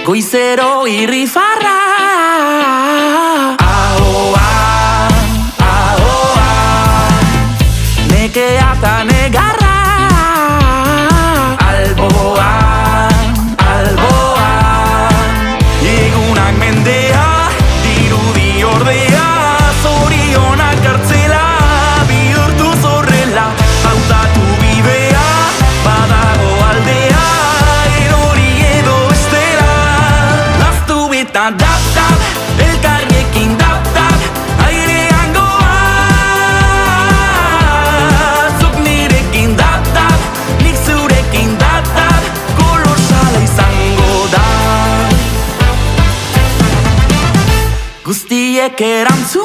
goizero irrifarra. Ahoan, ahoan, nekea eta negarra. Alboan, alboan, egunak mendea, dirudi ordea, zorionak kartzela, bihurtu zorrela, hautatu bidea, badago aldea, erori edo estera. Laztu eta dap-dap, elkarrekin dap-dap, airean goaz. Zuk nirekin dap-dap, nik zurekin dap-dap, kolorsala izango da. Guztiek erantzun